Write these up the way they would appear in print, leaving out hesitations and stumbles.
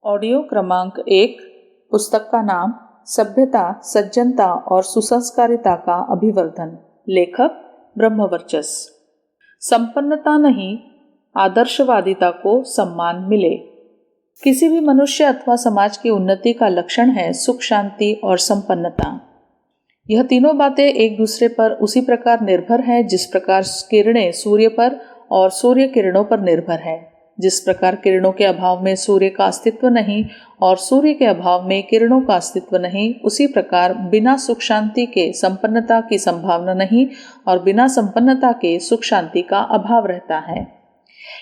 Audio क्रमांक 1। पुस्तक का नाम सभ्यता, सज्जनता और सुसंस्कारिता का अभिवर्धन। लेखक ब्रह्मवर्चस्व। संपन्नता नहीं, आदर्शवादिता को सम्मान मिले। किसी भी मनुष्य अथवा समाज की उन्नति का लक्षण है सुख, शांति और संपन्नता। यह तीनों बातें एक दूसरे पर उसी प्रकार निर्भर है जिस प्रकार किरणें सूर्य पर और सूर्य किरणों पर निर्भर है। जिस प्रकार किरणों के अभाव में सूर्य का अस्तित्व नहीं और सूर्य के अभाव में किरणों का अस्तित्व नहीं, उसी प्रकार बिना सुख शांति के संपन्नता की संभावना नहीं और बिना संपन्नता के सुख शांति का अभाव रहता है।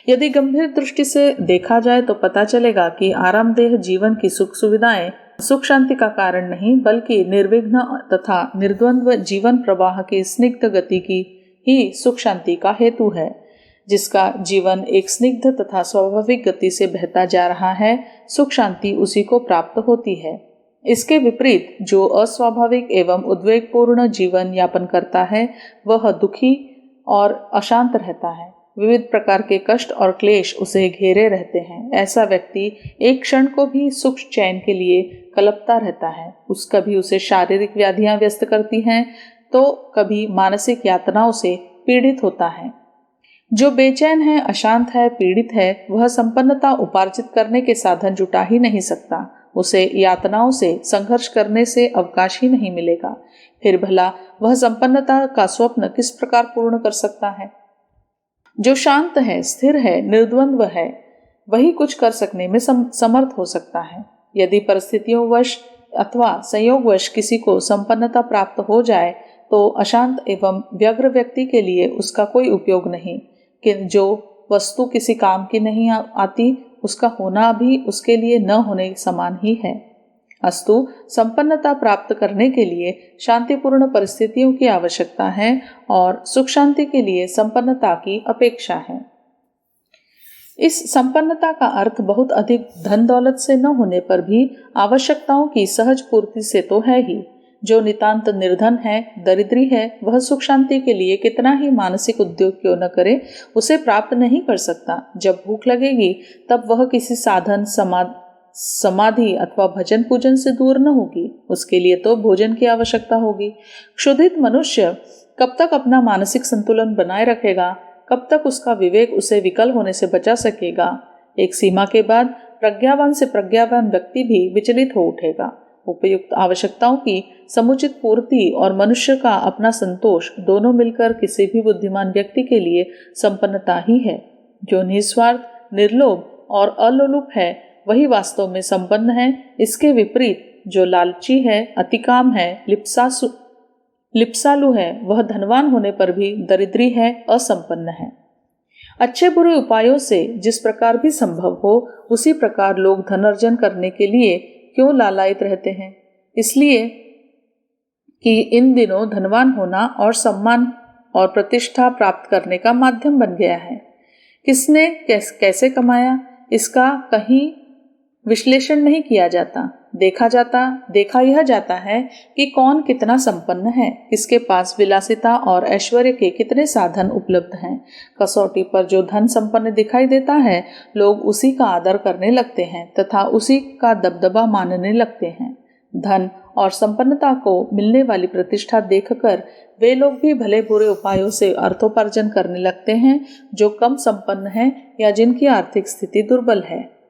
यदि गंभीर दृष्टि से देखा जाए तो पता चलेगा कि आरामदेह जीवन की सुख सुविधाएं सुख शांति का कारण नहीं, बल्कि निर्विघ्न तथा निर्द्वंद्व जीवन प्रवाह की स्निग्ध गति की ही सुख शांति का हेतु है। जिसका जीवन एक स्निग्ध तथा स्वाभाविक गति से बहता जा रहा है, सुख शांति उसी को प्राप्त होती है। इसके विपरीत जो अस्वाभाविक एवं उद्वेगपूर्ण जीवन यापन करता है, वह दुखी और अशांत रहता है। विविध प्रकार के कष्ट और क्लेश उसे घेरे रहते हैं। ऐसा व्यक्ति एक क्षण को भी सुख चैन के लिए कलपता रहता है। कभी उसे शारीरिक व्याधियां व्यस्त करती हैं तो कभी मानसिक यातनाओं से पीड़ित होता है। जो बेचैन है, अशांत है, पीड़ित है, वह संपन्नता उपार्जित करने के साधन जुटा ही नहीं सकता। उसे यातनाओं से संघर्ष करने से अवकाश ही नहीं मिलेगा। फिर भला वह संपन्नता का स्वप्न किस प्रकार पूर्ण कर सकता है? जो शांत है, स्थिर है, निर्द्वंद्व है, वही कुछ कर सकने में समर्थ हो सकता है। यदि परिस्थितियों वश अथवा संयोगवश किसी को संपन्नता प्राप्त हो जाए तो अशांत एवं व्यग्र व्यक्ति के लिए उसका कोई उपयोग नहीं। कि जो वस्तु किसी काम की नहीं आती, उसका होना भी उसके लिए न होने समान ही है। अस्तु, संपन्नता प्राप्त करने के लिए शांतिपूर्ण परिस्थितियों की आवश्यकता है और सुख शांति के लिए संपन्नता की अपेक्षा है। इस संपन्नता का अर्थ बहुत अधिक धन दौलत से न होने पर भी आवश्यकताओं की सहज पूर्ति से तो है ही। जो नितांत निर्धन है, दरिद्री है, वह सुख शांति के लिए कितना ही मानसिक उद्योग क्यों न करे, उसे प्राप्त नहीं कर सकता। जब भूख लगेगी तब वह किसी साधन, समाधि अथवा भजन पूजन से दूर न होगी। उसके लिए तो भोजन की आवश्यकता होगी। क्षुधित मनुष्य कब तक अपना मानसिक संतुलन बनाए रखेगा? कब तक उसका विवेक उसे विकल होने से बचा सकेगा? एक सीमा के बाद प्रज्ञावान से प्रज्ञावान व्यक्ति भी विचलित हो उठेगा। उपयुक्त आवश्यकताओं की समुचित पूर्ति और मनुष्य का अपना संतोष दोनों मिलकर किसी भी बुद्धिमान व्यक्ति के लिए संपन्नता ही है। जो निस्वार्थ, निर्लोभ और अलोलुप है, वही वास्तव में संपन्न है। इसके विपरीत जो लालची है, अतिकाम है, लिप्सालु है, वह धनवान होने पर भी दरिद्री है, असंपन्न है। अच्छे बुरे उपायों से जिस प्रकार भी संभव हो, उसी प्रकार लोग धन अर्जन करने के लिए क्यों लालायित रहते हैं? इसलिए कि इन दिनों धनवान होना और सम्मान और प्रतिष्ठा प्राप्त करने का माध्यम बन गया है। किसने कैसे कमाया, इसका कहीं विश्लेषण नहीं किया जाता। देखा यह जाता है कि कौन कितना संपन्न है, किसके पास विलासिता और ऐश्वर्य के कितने साधन उपलब्ध हैं। कसौटी पर जो धन संपन्न दिखाई देता है, लोग उसी का आदर करने लगते हैं तथा उसी का दबदबा मानने लगते हैं। धन और संपन्नता को मिलने वाली प्रतिष्ठा देखकर वे लोग भी भले बुरे उपायों से अर्थोपार्जन करने लगते हैं जो कम संपन्न हैं या जिनकी आर्थिक स्थिति दुर्बल है।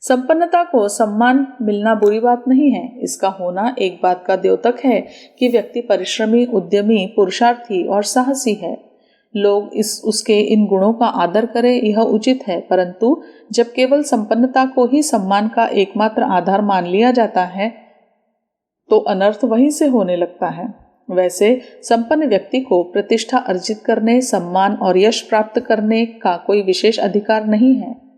संपन्नता को सम्मान मिलना बुरी बात नहीं है। इसका होना एक बात का द्योतक है कि व्यक्ति परिश्रमी, उद्यमी, पुरुषार्थी और साहसी है। लोग उसके इन गुणों का आदर करें, यह उचित है। परंतु जब केवल संपन्नता को ही सम्मान का एकमात्र आधार मान लिया जाता है तो अनर्थ वहीं से होने लगता है। वैसे संपन्न व्यक्ति को प्रतिष्ठा अर्जित करने, सम्मान और यश प्राप्त करने का कोई विशेष अधिकार नहीं है।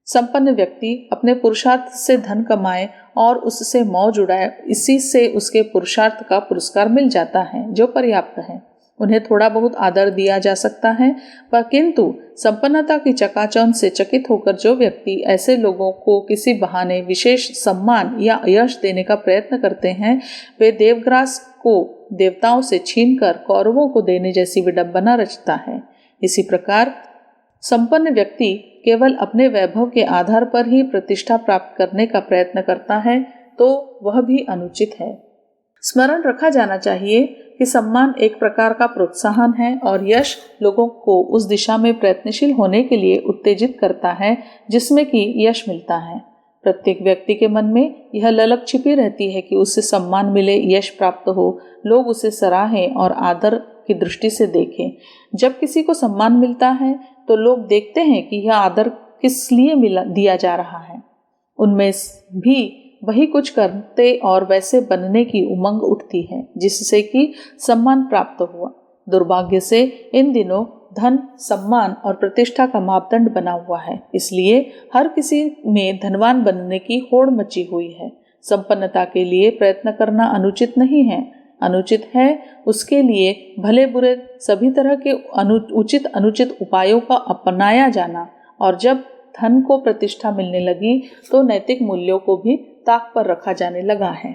संपन्न व्यक्ति अपने पुरुषार्थ से धन कमाए और उससे मौज उड़ाए, इसी से उसके पुरुषार्थ का पुरस्कार मिल जाता है, जो पर्याप्त है। उन्हें थोड़ा बहुत आदर दिया जा सकता है, पर किंतु संपन्नता की चकाचौंध से चकित होकर जो व्यक्ति ऐसे लोगों को किसी बहाने विशेष सम्मान या यश देने का प्रयत्न करते हैं, वे देवग्रास को देवताओं से छीनकर कौरवों को देने जैसी विडंबना रचता है। इसी प्रकार संपन्न व्यक्ति केवल अपने वैभव के आधार पर ही प्रतिष्ठा प्राप्त करने का प्रयत्न करता है तो वह भी अनुचित है। स्मरण रखा जाना चाहिए कि सम्मान एक प्रकार का प्रोत्साहन है और यश लोगों को उस दिशा में प्रयत्नशील होने के लिए उत्तेजित करता है जिसमें कि यश मिलता है। प्रत्येक व्यक्ति के मन में यह ललक छिपी रहती है कि उससे सम्मान मिले, यश प्राप्त हो, लोग उसे सराहें और आदर की दृष्टि से देखें। जब किसी को सम्मान मिलता है तो लोग देखते हैं कि यह आदर किस लिए दिया जा रहा है। उनमें भी वही कुछ करते और वैसे बनने की उमंग उठती है जिससे कि सम्मान प्राप्त हुआ। दुर्भाग्य से इन दिनों धन, सम्मान और प्रतिष्ठा का मापदंड बना हुआ है, इसलिए हर किसी में धनवान बनने की होड़ मची हुई है। संपन्नता के लिए प्रयत्न करना अनुचित नहीं है, अनुचित है उसके लिए भले बुरे सभी तरह के उचित अनुचित उपायों का अपनाया जाना। और जब धन को प्रतिष्ठा मिलने लगी तो नैतिक मूल्यों को भी ताक पर रखा जाने लगा है।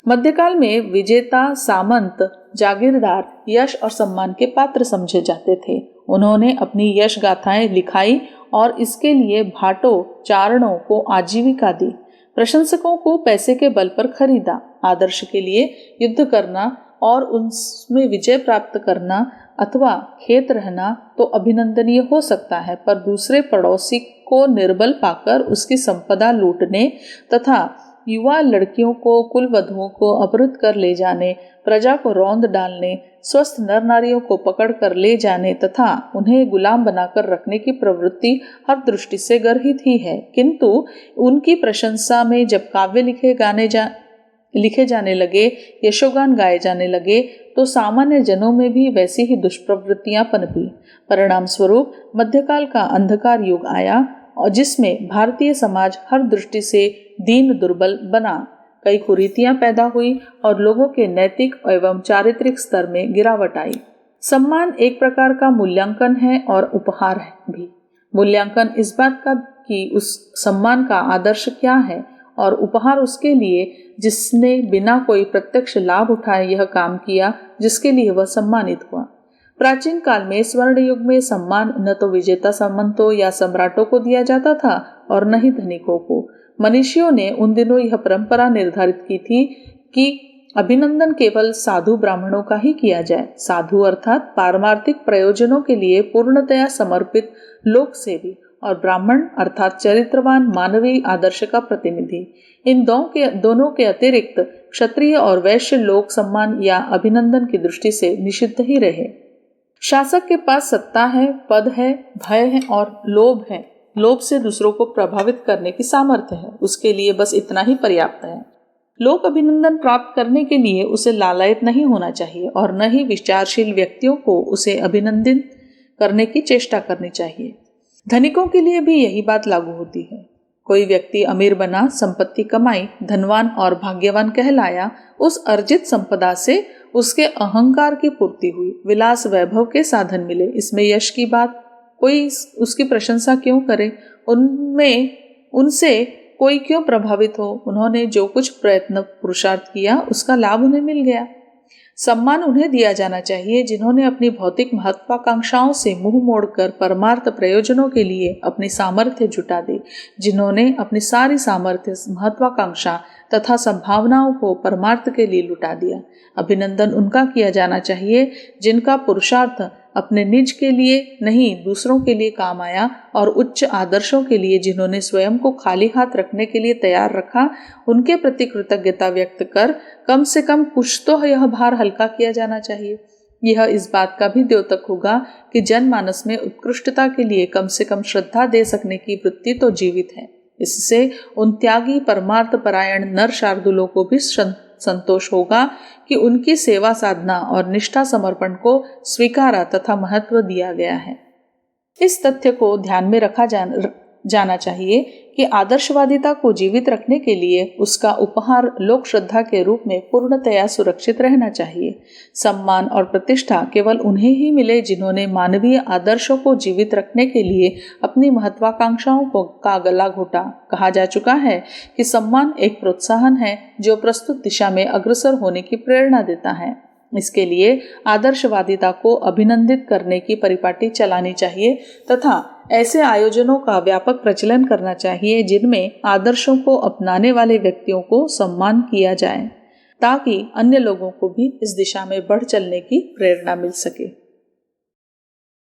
मध्यकाल में विजेता, सामंत, जागीरदार यश और सम्मान के पात्र समझे जाते थे। उन्होंने अपनी यश गाथाएं लिखाई और इसके लिए भाटों, चारणों को आजीविका दी। प्रशंसकों को पैसे के बल पर खरीदा। आदर्श के लिए युद्ध करना और उसमें विजय प्राप्त करना अथवा खेत रहना तो अभिनंदनीय हो सकता है, पर दूसरे पड़ोसी को निर्बल पाकर उसकी संपदा लूटने तथा युवा लड़कियों को, कुल वधुओं को अपहृत कर ले जाने, प्रजा को रौंद डालने, स्वस्थ नर नारियों को पकड़ कर ले जाने तथा उन्हें गुलाम बनाकर रखने की प्रवृत्ति हर दृष्टि से गर्हित ही है। किंतु उनकी प्रशंसा में जब काव्य लिखे जाने लगे, यशोगान गाए जाने लगे, तो सामान्य जनों में भी वैसी ही दुष्प्रवृत्तियां पनपी। परिणाम स्वरूप मध्यकाल का अंधकार युग आया और जिसमें भारतीय समाज हर दृष्टि से दीन दुर्बल बना। कई कुरीतियां पैदा हुई और लोगों के नैतिक एवं चारित्रिक स्तर में गिरावट आई। सम्मान एक प्रकार का मूल्यांकन है और उपहार है भी। मूल्यांकन इस बात का कि उस सम्मान का आदर्श क्या है और उपहार उसके लिए जिसने बिना कोई प्रत्यक्ष लाभ उठाए यह काम किया जिसके लिए वह सम्मानित हुआ। प्राचीन काल में स्वर्ण युग में सम्मान न तो विजेता सामंतों या सम्राटों को दिया जाता था और न ही धनिकों को। मनीषियों ने उन दिनों यह परंपरा निर्धारित की थी कि अभिनंदन केवल साधु ब्राह्मणों का ही किया जाए। साधु अर्थात पारमार्थिक प्रयोजनों के लिए पूर्णतया समर्पित लोक सेवी और ब्राह्मण अर्थात चरित्रवान मानवीय आदर्श का प्रतिनिधि। इन दोनों के अतिरिक्त क्षत्रिय और वैश्य लोक सम्मान या अभिनंदन की दृष्टि से निषिद्ध ही रहे। शासक के पास सत्ता है, पद है, भय है और लोभ है। लोभ से दूसरों को प्रभावित करने की सामर्थ्य है, उसके लिए बस इतना ही पर्याप्त है। लोक अभिनंदन प्राप्त करने के लिए उसे लालायित नहीं होना चाहिए और न ही विचारशील व्यक्तियों को उसे अभिनंदित करने की चेष्टा करनी चाहिए। धनिकों के लिए भी यही बात लागू होती है। कोई व्यक्ति अमीर बना, संपत्ति कमाई, धनवान और भाग्यवान कहलाया, उस अर्जित संपदा से उसके अहंकार की पूर्ति हुई, विलास वैभव के साधन मिले, इसमें यश की बात कोई उसकी प्रशंसा क्यों करे, उनसे कोई क्यों प्रभावित हो। उन्होंने जो कुछ प्रयत्न पुरुषार्थ किया उसका लाभ उन्हें मिल गया। सम्मान उन्हें दिया जाना चाहिए जिन्होंने अपनी भौतिक महत्वाकांक्षाओं से मुंह मोड़कर परमार्थ प्रयोजनों के लिए अपनी सामर्थ्य जुटा दी, जिन्होंने अपनी सारी सामर्थ्य, महत्वाकांक्षा तथा संभावनाओं को परमार्थ के लिए लुटा दिया। अभिनंदन उनका किया जाना चाहिए जिनका पुरुषार्थ अपने निज के लिए नहीं दूसरों के लिए काम आया और उच्च आदर्शों के लिए जिन्होंने स्वयं को खाली हाथ रखने के लिए तैयार रखा, उनके प्रति कृतज्ञता व्यक्त कर कम से कम कुछ तो यह भार हल्का किया जाना चाहिए। यह इस बात का भी द्योतक होगा कि जनमानस में उत्कृष्टता के लिए कम से कम श्रद्धा दे सकने की वृत्ति तो जीवित है। इससे उन त्यागी परमार्थ परायण नर शार्दुलों को भी संतोष होगा कि उनकी सेवा साधना और निष्ठा समर्पण को स्वीकारा तथा महत्व दिया गया है। इस तथ्य को ध्यान में रखा जाना चाहिए कि आदर्शवादिता को जीवित रखने के लिए उसका उपहार लोक श्रद्धा के रूप में पूर्णतया सुरक्षित रहना चाहिए। सम्मान और प्रतिष्ठा केवल उन्हें ही मिले जिन्होंने मानवीय आदर्शों को जीवित रखने के लिए अपनी महत्वाकांक्षाओं का गला घोटा। कहा जा चुका है कि सम्मान एक प्रोत्साहन है जो प्रस्तुत दिशा में अग्रसर होने की प्रेरणा देता है। इसके लिए आदर्शवादिता को अभिनंदित करने की परिपाटी चलानी चाहिए तथा ऐसे आयोजनों का व्यापक प्रचलन करना चाहिए जिनमें आदर्शों को अपनाने वाले व्यक्तियों को सम्मान किया जाए, ताकि अन्य लोगों को भी इस दिशा में बढ़ चलने की प्रेरणा मिल सके।